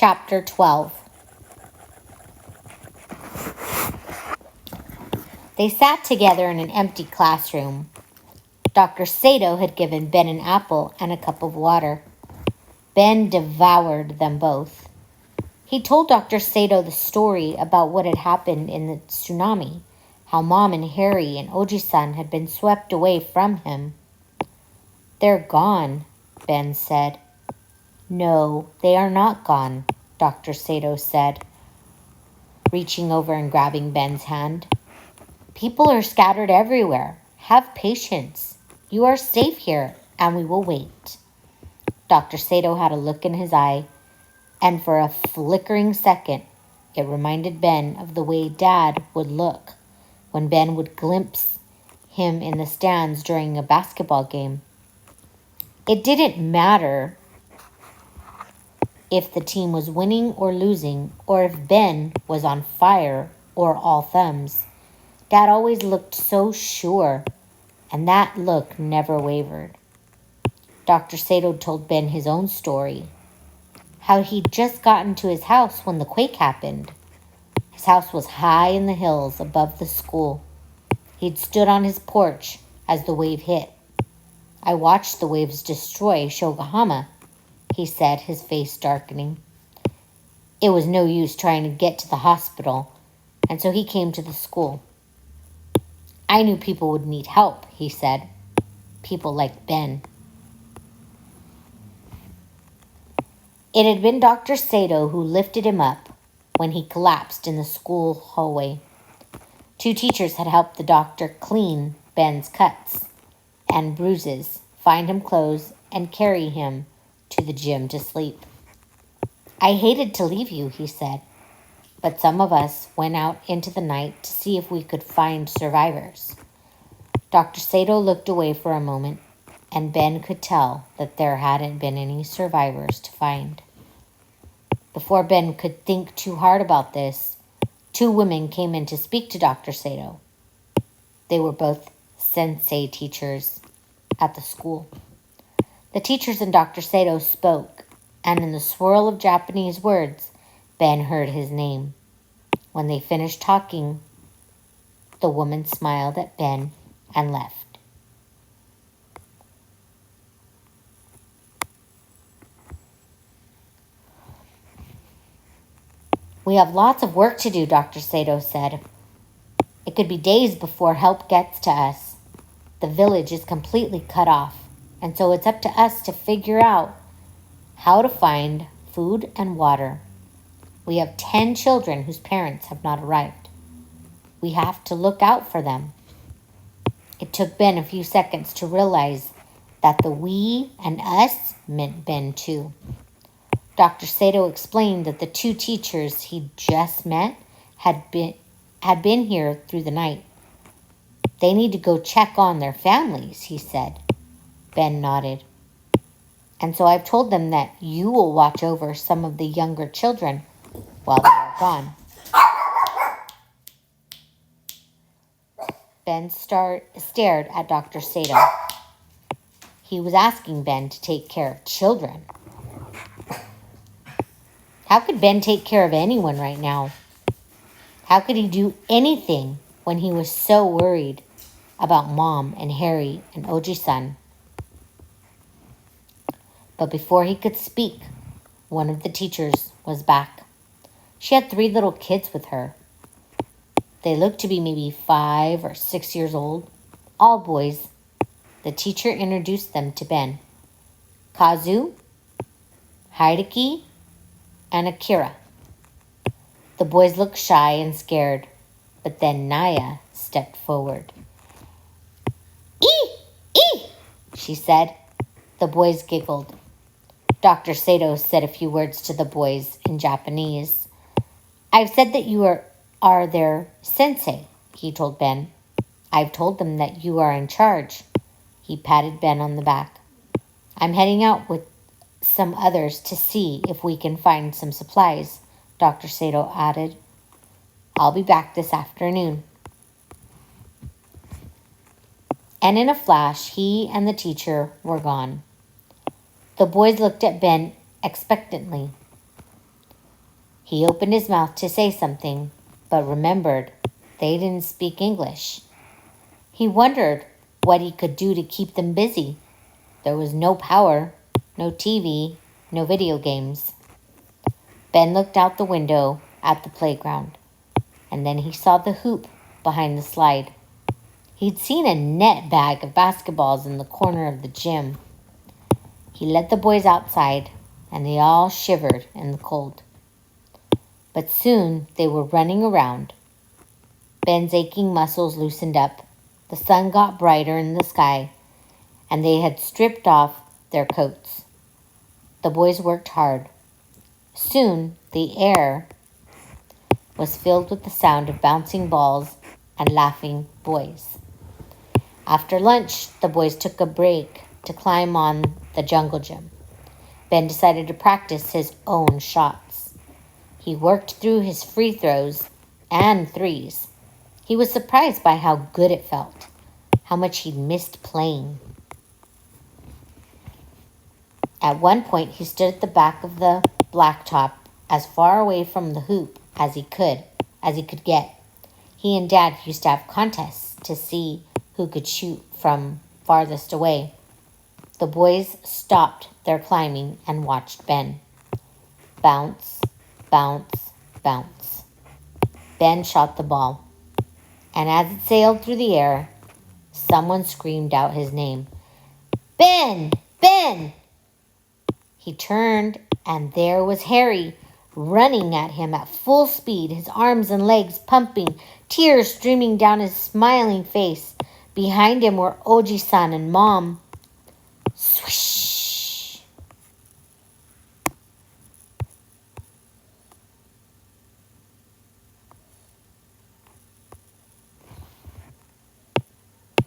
Chapter 12. They sat together in an empty classroom. Dr. Sato had given Ben an apple and a cup of water. Ben devoured them both. He told Dr. Sato the story about what had happened in the tsunami, how Mom and Harry and Oji-san had been swept away from him. "They're gone," Ben said. "No, they are not gone," Dr. Sato said, reaching over and grabbing Ben's hand. "People are scattered everywhere. Have patience. You are safe here, and we will wait." Dr. Sato had a look in his eye, and for a flickering second, it reminded Ben of the way Dad would look when Ben would glimpse him in the stands during a basketball game. It didn't matter if the team was winning or losing, or if Ben was on fire or all thumbs. Dad always looked so sure, and that look never wavered. Dr. Sato told Ben his own story, how he'd just gotten to his house when the quake happened. His house was high in the hills above the school. He'd stood on his porch as the wave hit. "I watched the waves destroy Shogahama," he said, his face darkening. "It was no use trying to get to the hospital, and so he came to the school. I knew people would need help," he said. "People like Ben." It had been Dr. Sato who lifted him up when he collapsed in the school hallway. 2 teachers had helped the doctor clean Ben's cuts and bruises, find him clothes, and carry him to the gym to sleep. "I hated to leave you," he said, "but some of us went out into the night to see if we could find survivors." Dr. Sato looked away for a moment, and Ben could tell that there hadn't been any survivors to find. Before Ben could think too hard about this, 2 women came in to speak to Dr. Sato. They were both sensei teachers at the school. The teachers and Dr. Sato spoke, and in the swirl of Japanese words, Ben heard his name. When they finished talking, the woman smiled at Ben and left. "We have lots of work to do," Dr. Sato said. "It could be days before help gets to us. The village is completely cut off, and so it's up to us to figure out how to find food and water. We have 10 children whose parents have not arrived. We have to look out for them." It took Ben a few seconds to realize that the we and us meant Ben too. Dr. Sato explained that the 2 teachers he'd just met had been here through the night. "They need to go check on their families," he said. Ben nodded. "And so I've told them that you will watch over some of the younger children while they are gone." Ben stared at Dr. Sato. He was asking Ben to take care of children. How could Ben take care of anyone right now? How could he do anything when he was so worried about Mom and Harry and Oji-san? But before he could speak, one of the teachers was back. She had 3 little kids with her. They looked to be maybe 5 or 6 years old, all boys. The teacher introduced them to Ben. Kazu, Hideki, and Akira. The boys looked shy and scared, but then Naya stepped forward. "Ee!" she said. The boys giggled. Dr. Sato said a few words to the boys in Japanese. "I've said that you are their sensei," he told Ben. "I've told them that you are in charge." He patted Ben on the back. "I'm heading out with some others to see if we can find some supplies," Dr. Sato added. "I'll be back this afternoon." And in a flash, he and the teacher were gone. The boys looked at Ben expectantly. He opened his mouth to say something, but remembered they didn't speak English. He wondered what he could do to keep them busy. There was no power, no TV, no video games. Ben looked out the window at the playground, and then he saw the hoop behind the slide. He'd seen a net bag of basketballs in the corner of the gym. He led the boys outside, and they all shivered in the cold. But soon they were running around. Ben's aching muscles loosened up. The sun got brighter in the sky, and they had stripped off their coats. The boys worked hard. Soon the air was filled with the sound of bouncing balls and laughing boys. After lunch, the boys took a break to climb on the jungle gym. Ben decided to practice his own shots. He worked through his free throws and threes. He was surprised by how good it felt, how much he'd missed playing. At one point, he stood at the back of the blacktop as far away from the hoop as he could get. He and Dad used to have contests to see who could shoot from farthest away. The boys stopped their climbing and watched Ben. Bounce, bounce, bounce. Ben shot the ball, and as it sailed through the air, someone screamed out his name. Ben! Ben! He turned, and there was Harry, running at him at full speed, his arms and legs pumping, tears streaming down his smiling face. Behind him were Oji-san and Mom. Swish!